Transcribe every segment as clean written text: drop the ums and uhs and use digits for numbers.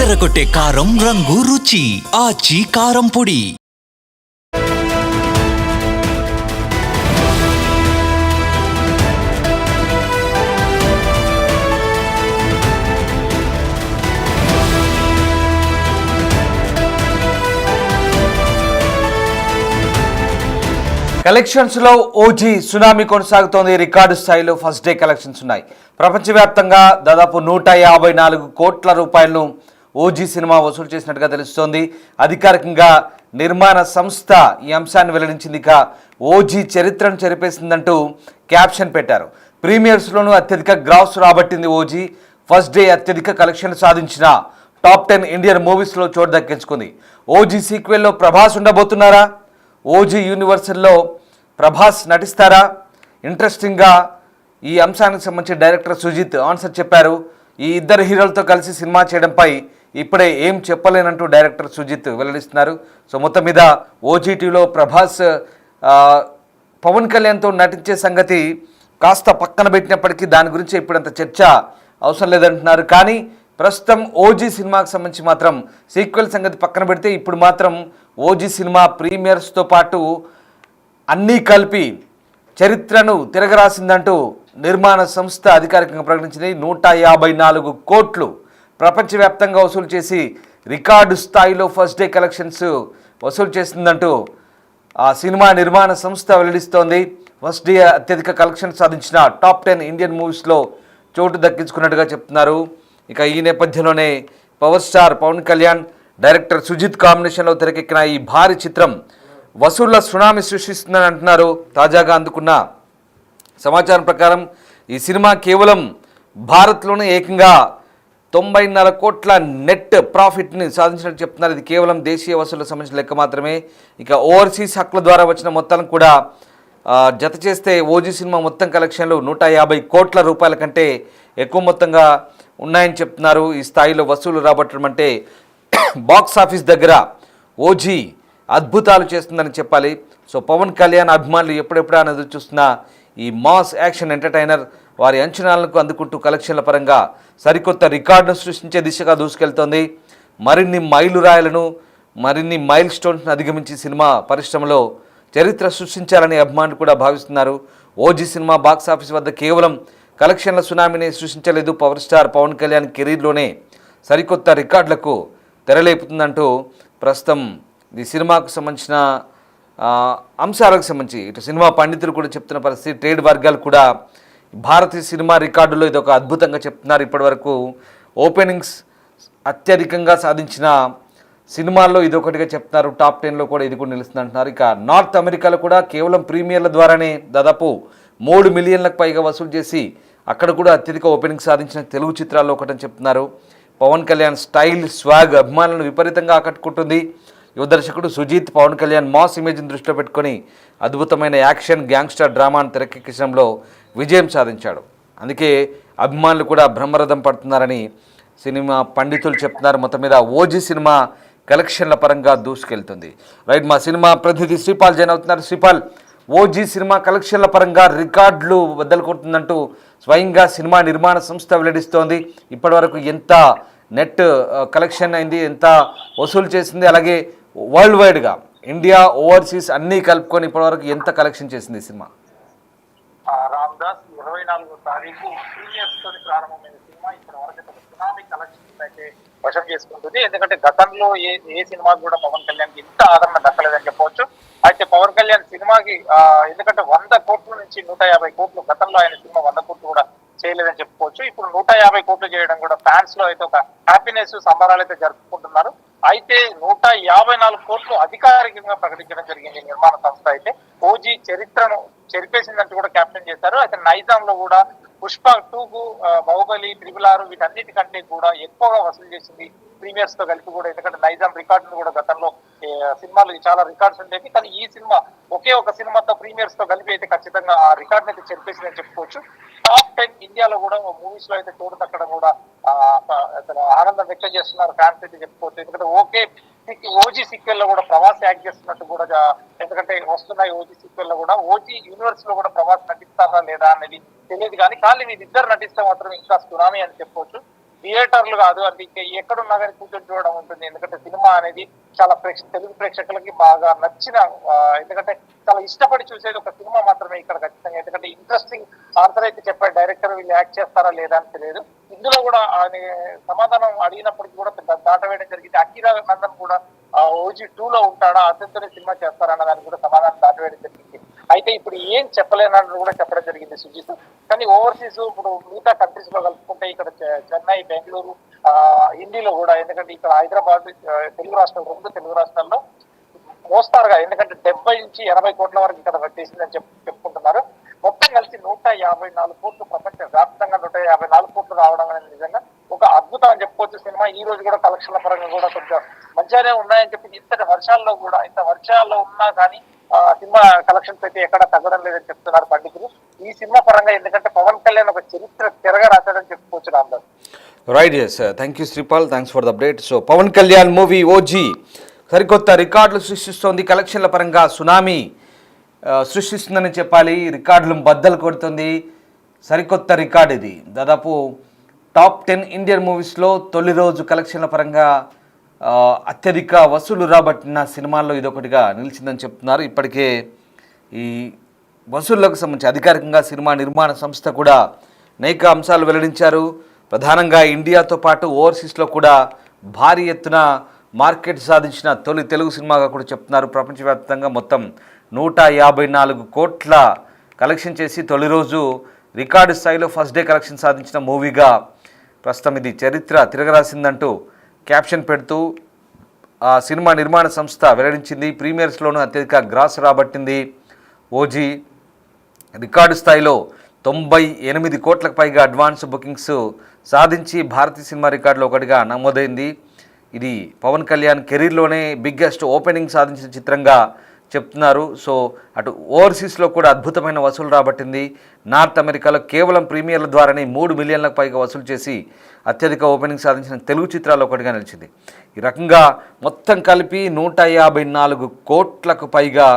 అదరగొట్టే కారం రంగు రుచి ఆచి కారం పొడి. కలెక్షన్స్ లో ఓజీ సునామీ కొనసాగుతోంది. రికార్డు స్థాయిలో ఫస్ట్ డే కలెక్షన్స్ ఉన్నాయి. ప్రపంచవ్యాప్తంగా దాదాపు 154 కోట్ల రూపాయలను ఓజీ సినిమా వసూలు చేసినట్టుగా తెలుస్తోంది. అధికారికంగా నిర్మాణ సంస్థ ఈ అంశాన్ని వెల్లడించింది. ఇక ఓజీ చరిత్రను చెరిపేసిందంటూ క్యాప్షన్ పెట్టారు. ప్రీమియర్స్లోనూ అత్యధిక గ్రాస్ రాబట్టింది ఓజీ. ఫస్ట్ డే అత్యధిక కలెక్షన్లు సాధించిన టాప్ 10 ఇండియన్ మూవీస్లో చోటు దక్కించుకుంది. ఓజీ సీక్వెల్లో ప్రభాస్ ఉండబోతున్నారా? ఓజీ యూనివర్సల్లో ప్రభాస్ నటిస్తారా? ఇంట్రెస్టింగ్గా ఈ అంశానికి సంబంధించి డైరెక్టర్ సుజిత్ ఆన్సర్ చెప్పారు. ఈ ఇద్దరు హీరోలతో కలిసి సినిమా చేయడంపై ఇప్పుడే ఏం చెప్పలేనంటూ డైరెక్టర్ సుజిత్ వెల్లడిస్తున్నారు. సో మొత్తం మీద ఓజీటీలో ప్రభాస్ పవన్ కళ్యాణ్తో నటించే సంగతి కాస్త పక్కన పెట్టినప్పటికీ దాని గురించి ఇప్పుడంత చర్చ అవసరం లేదంటున్నారు. కానీ ప్రస్తుతం ఓజీ సినిమాకి సంబంధించి మాత్రం సీక్వెల్ సంగతి పక్కన పెడితే ఇప్పుడు మాత్రం ఓజీ సినిమా ప్రీమియర్స్తో పాటు అన్నీ కలిపి చరిత్రను తిరగరాసిందంటూ నిర్మాణ సంస్థ అధికారికంగా ప్రకటించింది. 154 కోట్లు ప్రపంచవ్యాప్తంగా వసూలు చేసి రికార్డు స్థాయిలో ఫస్ట్ డే కలెక్షన్స్ వసూలు చేసిందంటూ ఆ సినిమా నిర్మాణ సంస్థ వెల్లడిస్తోంది. ఫస్ట్ డే అత్యధిక కలెక్షన్ సాధించిన టాప్ 10 ఇండియన్ మూవీస్లో చోటు దక్కించుకున్నట్టుగా చెప్తున్నారు. ఇక ఈ నేపథ్యంలోనే power star Pavan Kalyan, director Sujeeth కాంబినేషన్లో తెరకెక్కిన ఈ భారీ చిత్రం వసూళ్ల సునామీ సృష్టిస్తుందని అంటున్నారు. తాజాగా అందుకున్న సమాచారం ప్రకారం ఈ సినిమా కేవలం భారత్లోనే ఏకంగా 94 కోట్ల నెట్ ప్రాఫిట్ని సాధించినట్టు చెప్తున్నారు. ఇది కేవలం దేశీయ వసూళ్లకు సంబంధించిన లెక్క మాత్రమే. ఇక ఓవర్సీస్ హక్కుల ద్వారా వచ్చిన మొత్తాలను కూడా జత చేస్తే ఓజీ సినిమా మొత్తం కలెక్షన్లు 150 కోట్ల రూపాయల కంటే ఎక్కువ మొత్తంగా ఉన్నాయని చెప్తున్నారు. ఈ స్థాయిలో వసూలు రాబట్టడం అంటే బాక్స్ ఆఫీస్ దగ్గర ఓజీ అద్భుతాలు చేస్తుందని చెప్పాలి. సో పవన్ కళ్యాణ్ అభిమానులు ఎప్పుడెప్పుడా ఎదురు చూస్తున్న ఈ మాస్ యాక్షన్ ఎంటర్టైనర్ వారి అంచనాలకు అందుకుంటూ కలెక్షన్ల పరంగా సరికొత్త రికార్డును సృష్టించే దిశగా దూసుకెళ్తోంది. మరిన్ని మైలురాయలను, మరిన్ని మైల్ స్టోన్స్ను అధిగమించి సినిమా పరిశ్రమలో చరిత్ర సృష్టించాలని అభిమానులు కూడా భావిస్తున్నారు. ఓజీ సినిమా బాక్స్ ఆఫీస్ వద్ద కేవలం కలెక్షన్ల సునామీని సృష్టించలేదు, పవర్ స్టార్ పవన్ కళ్యాణ్ కెరీర్లోనే సరికొత్త రికార్డులకు తెరలేపుతుందంటూ ప్రస్తుతం ఈ సినిమాకు సంబంధించిన అంశాలకు సంబంధించి ఇటు సినిమా పండితులు కూడా చెప్తున్న పరిస్థితి. ట్రేడ్ వర్గాలు కూడా భారతీయ సినిమా రికార్డులో ఇది ఒక అద్భుతంగా చెప్తున్నారు. ఇప్పటివరకు ఓపెనింగ్స్ అత్యధికంగా సాధించిన సినిమాల్లో ఇది ఒకటిగా చెప్తున్నారు. టాప్ 10లో కూడా ఇది కూడా నిలుస్తుంది అంటున్నారు. ఇక నార్త్ అమెరికాలో కూడా కేవలం ప్రీమియర్ల ద్వారానే దాదాపు 3 మిలియన్లకు పైగా వసూలు చేసి అక్కడ కూడా అత్యధిక ఓపెనింగ్ సాధించిన తెలుగు చిత్రాల్లో ఒకటని చెప్తున్నారు. పవన్ కళ్యాణ్ స్టైల్, స్వాగ్ అభిమానులను విపరీతంగా ఆకట్టుకుంటుంది. యువ దర్శకుడు సుజిత్ పవన్ కళ్యాణ్ మాస్ ఇమేజ్ని దృష్టిలో పెట్టుకొని అద్భుతమైన యాక్షన్ గ్యాంగ్స్టర్ డ్రామాను తెరకెక్కించడంలో విజయం సాధించాడు. అందుకే అభిమానులు కూడా బ్రహ్మరథం పడుతున్నారని సినిమా పండితులు చెప్తున్నారు. మొత్తం మీద ఓజీ సినిమా కలెక్షన్ల పరంగా దూసుకెళ్తుంది. రైట్, మా సినిమా ప్రతినిధి శ్రీపాల్ జైన్ అవుతున్నారు. శ్రీపాల్, ఓజీ సినిమా కలెక్షన్ల పరంగా రికార్డులు బద్దలుకొంటుందంటూ స్వయంగా సినిమా నిర్మాణ సంస్థ వెల్లడిస్తోంది. ఇప్పటివరకు ఎంత నెట్ కలెక్షన్ అయింది, ఎంత వసూలు చేసింది, అలాగే వరల్డ్ వైడ్గా ఇండియా, ఓవర్సీస్ అన్నీ కలుపుకొని ఇప్పటివరకు ఎంత కలెక్షన్ చేసింది ఈ సినిమా? రామ్దాస్ 24వ తారీఖు ప్రీమియర్స్ తోటి ప్రారంభమైన సినిమా ఇప్పటి వరకు సునామీ కలెక్షన్స్ అయితే వశం చేసుకుంటుంది. ఎందుకంటే గతంలో ఏ సినిమాకి కూడా పవన్ కళ్యాణ్కి ఇంత ఆదరణ దక్కలేదని చెప్పవచ్చు. అయితే పవన్ కళ్యాణ్ సినిమాకి ఎందుకంటే 100 కోట్ల నుంచి 150 కోట్లు, గతంలో ఆయన సినిమా 100 కోట్లు కూడా చేయలేదని చెప్పుకోవచ్చు. ఇప్పుడు 150 కోట్లు చేయడం కూడా ఫ్యాన్స్ లో అయితే ఒక హ్యాపీనెస్, సంబరాలు అయితే జరుపుకుంటున్నారు. అయితే 154 కోట్లు అధికారికంగా ప్రకటించడం జరిగింది నిర్మాణ సంస్థ. అయితే ఓజీ చరిత్రను చెరిపేసిందంటూ కూడా క్యాప్షన్ చేశారు. అయితే నైజాం లో కూడా పుష్ప 2కు, బాహుబలి, RRR వీటన్నిటికంటే కూడా ఎక్కువగా వసూలు చేసింది ప్రీమియర్స్ తో కలిపి కూడా. ఎందుకంటే నైజాం రికార్డును కూడా గతంలో సినిమాలు చాలా రికార్డ్స్ ఉండేవి, కానీ ఈ సినిమా ఒకే ఒక సినిమాతో ప్రీమియర్స్ తో కలిపి అయితే ఖచ్చితంగా ఆ రికార్డ్ అయితే చెరిపేసిందని చెప్పుకోవచ్చు. టాప్ 10 ఇండియాలో కూడా మూవీస్ లో అయితే చోటు దక్కడం కూడా ఆనందం వ్యక్తం చేస్తున్నారు ఫ్యాన్స్ అయితే చెప్పుకోవచ్చు. ఎందుకంటే ఓజీ సీక్వెల్ లో కూడా ప్రభాస్ యాక్ట్ చేస్తున్నట్టు కూడా, ఎందుకంటే వస్తున్నాయి ఓజీ సీక్వెల్ లో కూడా, ఓజీ యూనివర్స్ లో కూడా ప్రభాస్ నటిస్తారా లేదా అనేది తెలియదు. కానీ వీళ్ళిద్దరు నటిస్తే మాత్రం ఇంకా సునామీ అని చెప్పుకోవచ్చు. థియేటర్లు కాదు అంటే ఇంకా ఎక్కడున్నా కానీ కూర్చొని చూడడం ఉంటుంది. ఎందుకంటే సినిమా అనేది చాలా తెలుగు ప్రేక్షకులకి బాగా నచ్చిన ఎందుకంటే చాలా ఇష్టపడి చూసేది ఒక సినిమా మాత్రమే ఇక్కడ ఖచ్చితంగా. ఎందుకంటే ఇంట్రెస్టింగ్ ఆన్సర్ అయితే చెప్పాడు డైరెక్టర్, వీళ్ళు యాక్ట్ చేస్తారా లేదా అని తెలియదు. ఇందులో కూడా ఆయన సమాధానం అడిగినప్పటికీ కూడా దాటవేయడం జరిగింది. అఖీరా నందన్ కూడా ఓజీ 2 లో ఉంటాడా, అతనితోనే సినిమా చేస్తారన్న దానికి కూడా సమాధానం దాటవేయడం జరిగింది. అయితే ఇప్పుడు ఏం చెప్పలేనని కూడా చెప్పడం జరిగింది సుజిత్. కానీ ఓవర్సీస్ ఇప్పుడు మిగతా కంట్రీస్ లో కలుపుకుంటే ఇక్కడ చెన్నై, బెంగళూరు, హిందీలో కూడా, ఎందుకంటే ఇక్కడ హైదరాబాద్, తెలుగు రాష్ట్రాలు, 2 తెలుగు రాష్ట్రాల్లో మోస్తారుగా ఎందుకంటే 70 నుంచి 80 కోట్ల వరకు ఇక్కడ వచ్చేసిందని చెప్పుకుంటున్నారు. మొత్తం కలిసి 154 కోట్లు, ప్రపంచ వ్యాప్తంగా 154 కోట్లు రావడం అనేది నిజంగా ఒక అద్భుతం అని చెప్పుకోవచ్చు. సినిమా ఈ రోజు కూడా కలెక్షన్ల పరంగా కూడా కొంచెం మంచిగానే ఉన్నాయని చెప్పి, ఇంత వర్షాల్లో ఉన్నా కానీ సినిమా కలెక్షన్స్ అయితే ఎక్కడ తగ్గడం లేదని చెప్తున్నారు పండితులు. ఈ సినిమా పరంగా ఎందుకంటే పవన్ కళ్యాణ్ ఒక చరిత్ర తిరగా రాశాడని చెప్పుకోవచ్చు Ramdas. Right, yes, thank you Sripal, thanks for the update. So Pavan Kalyan movie OG సరికొత్త రికార్డులు సృష్టిస్తోంది. కలెక్షన్ల పరంగా సునామీ సృష్టిస్తుందని చెప్పాలి. రికార్డులు బద్దలు కొడుతుంది. సరికొత్త రికార్డ్ ఇది. దాదాపు టాప్ 10 ఇండియన్ మూవీస్లో తొలి రోజు కలెక్షన్ల పరంగా అత్యధిక వసూలు రాబట్టిన సినిమాల్లో ఇదొకటిగా నిలిచిందని చెప్తున్నారు. ఇప్పటికే ఈ వసూళ్లకు సంబంధించి అధికారికంగా సినిమా నిర్మాణ సంస్థ కూడా అనేక అంశాలు వెల్లడించారు. ప్రధానంగా ఇండియాతో పాటు ఓవర్సీస్లో కూడా భారీ ఎత్తున మార్కెట్ సాధించిన తొలి తెలుగు సినిమాగా కూడా చెప్తున్నారు. ప్రపంచవ్యాప్తంగా మొత్తం 154 కోట్ల కలెక్షన్ చేసి తొలి రోజు రికార్డు స్థాయిలో ఫస్ట్ డే కలెక్షన్ సాధించిన మూవీగా ప్రస్తుతం ఇది చరిత్ర తిరగరాసిందంటూ క్యాప్షన్ పెడుతూ ఆ సినిమా నిర్మాణ సంస్థ వెల్లడించింది. ప్రీమియర్స్లోనూ అత్యధిక గ్రాస్ రాబట్టింది. ఓజీ రికార్డు స్థాయిలో 98 కోట్లకు పైగా అడ్వాన్స్ బుకింగ్స్ సాధించి భారతీయ సినిమా రికార్డులో ఒకటిగా నమోదైంది. ఇది పవన్ కళ్యాణ్ కెరీర్లోనే బిగ్గెస్ట్ ఓపెనింగ్ సాధించిన చిత్రంగా చెప్తున్నారు. సో అటు ఓవర్సీస్లో కూడా అద్భుతమైన వసూలు రాబట్టింది. నార్త్ అమెరికాలో కేవలం ప్రీమియర్ల ద్వారానే 3 మిలియన్లకు పైగా వసూలు చేసి అత్యధిక ఓపెనింగ్ సాధించిన తెలుగు చిత్రాల్లో ఒకటిగా నిలిచింది. ఈ రకంగా మొత్తం కలిపి 154 కోట్లకు పైగా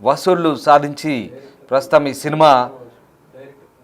వసూళ్లు సాధించి ప్రస్తుతం ఈ సినిమా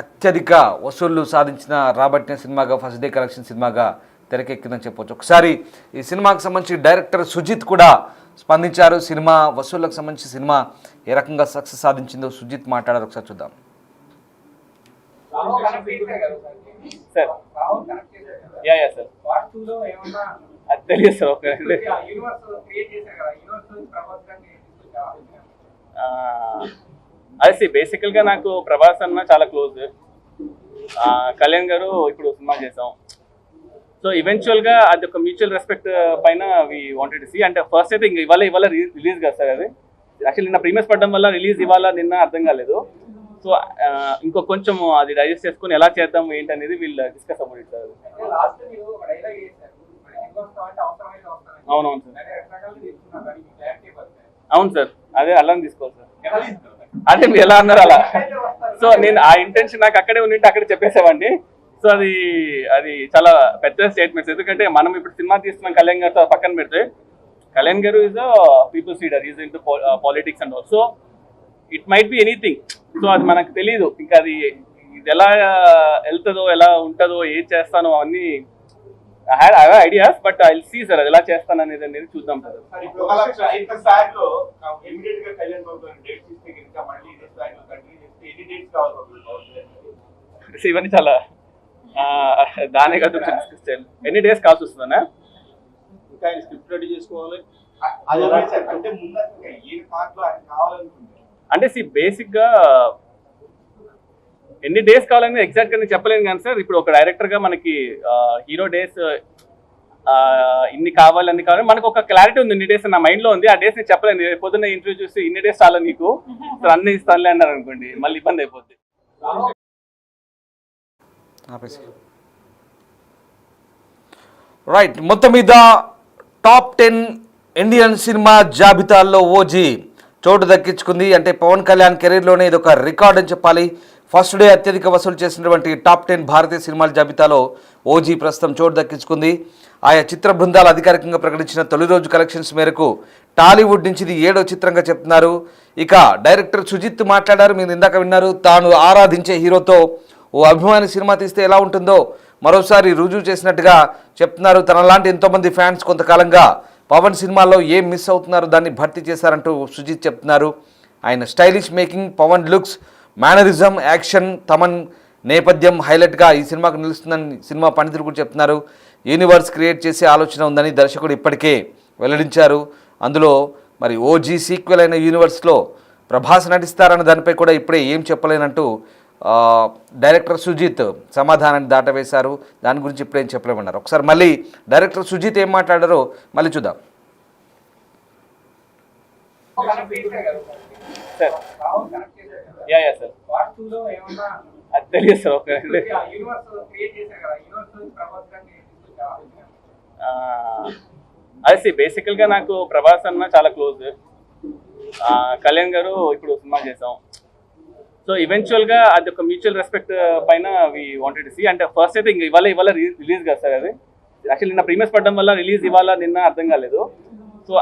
అత్యధిక వసూళ్లు సాధించిన రాబట్టిన సినిమాగా, ఫస్ట్ డే కలెక్షన్ సినిమాగా తెరకెక్కిందని చెప్పవచ్చు. ఒకసారి ఈ సినిమాకి సంబంధించి డైరెక్టర్ సుజిత్ కూడా స్పందించారు. సినిమా వసూళ్లకు సంబంధించి సినిమా ఏ రకంగా సక్సెస్ సాధించిందో సుజిత్ మాట్లాడారు. ఒకసారి చూద్దాం. తెలియదు సార్. అదే బేసికల్ గా నాకు ప్రభాస్ అన్న చాలా క్లోజ్. కళ్యాణ్ గారు ఇప్పుడు సినిమా చేసాం. సో ఈవెన్చువల్ గా అది ఒక మ్యూచువల్ రెస్పెక్ట్ పైన వి వాంటెడ్ టు సీ. అంటే ఫస్ట్ అయితే ఇంక ఇవాళ రిలీజ్ కాదు సార్. అది యాక్చువల్లీ నిన్న ప్రీమియర్స్ పడడం వల్ల రిలీజ్ ఇవాళ నిన్న అర్థం కాలేదు. సో ఇంకో కొంచెం అది డైజెస్ట్ చేసుకుని ఎలా చేద్దాం ఏంటి అనేది వీళ్ళు డిస్కస్ అవ్వదు సార్. అవునవును సార్, అవును సార్, అదే అలా తీసుకోవాలి సార్. అదే మీరు ఎలా అన్నారు అలా. సో నేను ఆ ఇంటెన్షన్ నాకు అక్కడే ఉండింటే అక్కడే చెప్పేసామండి. సో అది చాలా పెద్ద స్టేట్మెంట్స్. ఎందుకంటే మనం ఇప్పుడు సినిమా తీస్తున్నాం కళ్యాణ్ గారితో పక్కన పెడితే, కళ్యాణ్ గారు is a peoples leader, is into politics and all. So it might be anything. So అది మనకు తెలియదు. ఇంకా ఇది ఎలా వెళ్తుందో, ఎలా ఉంటుందో, ఏం చేస్తానో అవన్నీ I have ideas. But I will see sir అది ఎలా చేస్తాను అనేది చూద్దాం సార్. ఇవన్నీ చాలా దానే కదా డిస్కస్ చేయాలి. ఎన్ని డేస్ కాల్సి వస్తుందన్నా? ఇంకా స్క్రిప్ట్ రెడీ చేసుకోవాలి. అంటే బేసిక్ గా ఎన్ని డేస్ కావాలని ఎగ్జాక్ట్ గా చెప్పలేను కానీ సార్, ఇప్పుడు ఒక డైరెక్టర్ గా మనకి హీరో డేస్ ఇన్ని కావాలి అన్ని కావాలి మనకు ఒక క్లారిటీ ఉంది. ఇన్ని డేస్ నా మైండ్ లో ఉంది. ఆ డేస్ నేను చెప్పలేను. పొద్దున్న ఇంటర్వ్యూ చూసి ఇన్ని డేస్ చాలా నీకు సార్ అన్ని ఇస్తానులే అన్నారు అనుకోండి, మళ్ళీ ఇబ్బంది అయిపోద్ది. రైట్, మొత్తం మీద టాప్ 10 ఇండియన్ సినిమా జాబితాల్లో ఓజీ చోటు దక్కించుకుంది. అంటే పవన్ కళ్యాణ్ కెరీర్లోనే ఇది ఒక రికార్డ్ అని చెప్పాలి. ఫస్ట్ డే అత్యధిక వసూలు చేసినటువంటి టాప్ 10 భారతీయ సినిమాల జాబితాలో ఓజీ ప్రస్తుతం చోటు దక్కించుకుంది. ఆయా చిత్ర బృందాలు అధికారికంగా ప్రకటించిన తొలి రోజు కలెక్షన్స్ మేరకు టాలీవుడ్ నుంచి ఇది 7వ చిత్రంగా చెప్తున్నారు. ఇక డైరెక్టర్ సుజిత్ మాట్లాడారు, మీరు ఇందాక విన్నారు. తాను ఆరాధించే హీరోతో ఓ అభిమాని సినిమా తీస్తే ఎలా ఉంటుందో మరోసారి రుజువు చేసినట్టుగా చెప్తున్నారు. తనలాంటి ఎంతోమంది ఫ్యాన్స్ కొంతకాలంగా పవన్ సినిమాల్లో ఏం మిస్ అవుతున్నారో దాన్ని భర్తీ చేశారంటూ సుజిత్ చెప్తున్నారు. ఆయన stylish making, Pavan looks, mannerism, action, Thaman నేపథ్యం హైలైట్గా ఈ సినిమాకు నిలుస్తుందని సినిమా పండితులు కూడా చెప్తున్నారు. యూనివర్స్ క్రియేట్ చేసే ఆలోచన ఉందని దర్శకుడు ఇప్పటికే వెల్లడించారు. అందులో మరి ఓజీ సీక్వెల్ అయిన యూనివర్స్లో ప్రభాస్ నటిస్తారన్న దానిపై కూడా ఇప్పుడే ఏం చెప్పలేనంటూ డైరెక్టర్ సుజిత్ సమాధానాన్ని దాటవేశారు. దాని గురించి ఇప్పుడేం చెప్పలేమన్నారు. ఒకసారి మళ్ళీ డైరెక్టర్ సుజిత్ ఏం మాట్లాడారో మళ్ళీ చూద్దాం. సార్ అది తెలియదు సార్. ఓకే, అది బేసికల్గా నాకు ప్రభాస్ అన్న చాలా క్లోజ్. కళ్యాణ్ గారు ఇప్పుడు సినిమా చేసాం. సో ఈవెన్చువల్గా అది ఒక మ్యూచువల్ రెస్పెక్ట్ పైన వి వాంటెడ్ సి. అంటే ఫస్ట్ అయితే ఇంకా ఇవాళ రిలీజ్ కదా సార్. అది యాక్చువల్లీ నిన్న ప్రీమియర్స్ పడడం వల్ల రిలీజ్ ఇవాళ నిన్న అర్థం కాలేదు. సో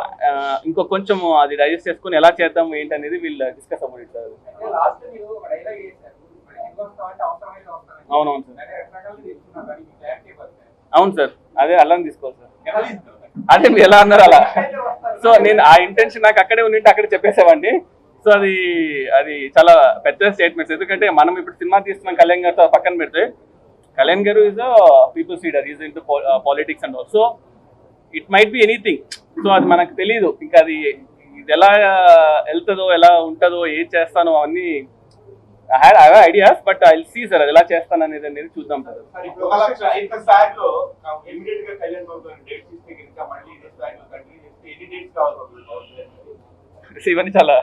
ఇంకో కొంచెం అది డైజెస్ట్ చేసుకుని ఎలా చేద్దాం ఏంటి అనేది వీళ్ళు డిస్కస్ అవ్వండి సార్. అవునవును సార్, అవును సార్, అదే అలా తీసుకోవాలి సార్. అంటే మీరు ఎలా అన్నారు అలా. సో నేను ఆ ఇంటెన్షన్ నాకు అక్కడే ఉండింటే అక్కడే చెప్పేసామండి. సో అది చాలా పెద్ద స్టేట్మెంట్స్. ఎందుకంటే మనం ఇప్పుడు సినిమా తీస్తున్నాం కళ్యాణ్ గారితో పక్కన పెడితే, కళ్యాణ్ గారు is people's leader, is into politics and all. So it might be anything. So అది మనకు తెలీదు. ఇంకా అది ఇది ఎలా వెళ్తుందో, ఎలా ఉంటుందో, ఏం చేస్తానో అవన్నీ I have ideas. But I will see sir అది ఎలా చేస్తాను అనేది చూద్దాం సార్. ఇవన్నీ చాలా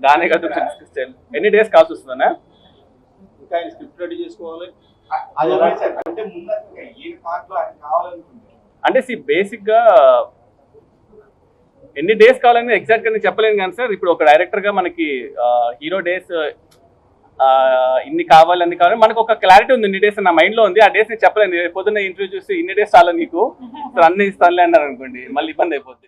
దానే కదా ఎన్ని డేస్ కాల్సి వస్తుందన్నా. ఇంకా ఆయన స్క్రిప్ట్ రెడీ చేసుకోవాలి. అంటే బేసిక్ గా ఎన్ని డేస్ కావాలని ఎగ్జాక్ట్ గా నేను చెప్పలేను కానీ సార్. ఇప్పుడు ఒక డైరెక్టర్ గా మనకి హీరో డేస్ ఇన్ని కావాలి మనకు ఒక క్లారిటీ ఉంది. ఇన్ని డేస్ నా మైండ్ లో ఉంది. ఆ డేస్ నేను చెప్పలేను. పొద్దున్న ఇంటర్వ్యూ చూసి ఇన్ని డేస్ చాలా నీకు అన్ని ఇస్తానులే అన్నారు అనుకోండి, మళ్ళీ ఇబ్బంది అయిపోద్ది.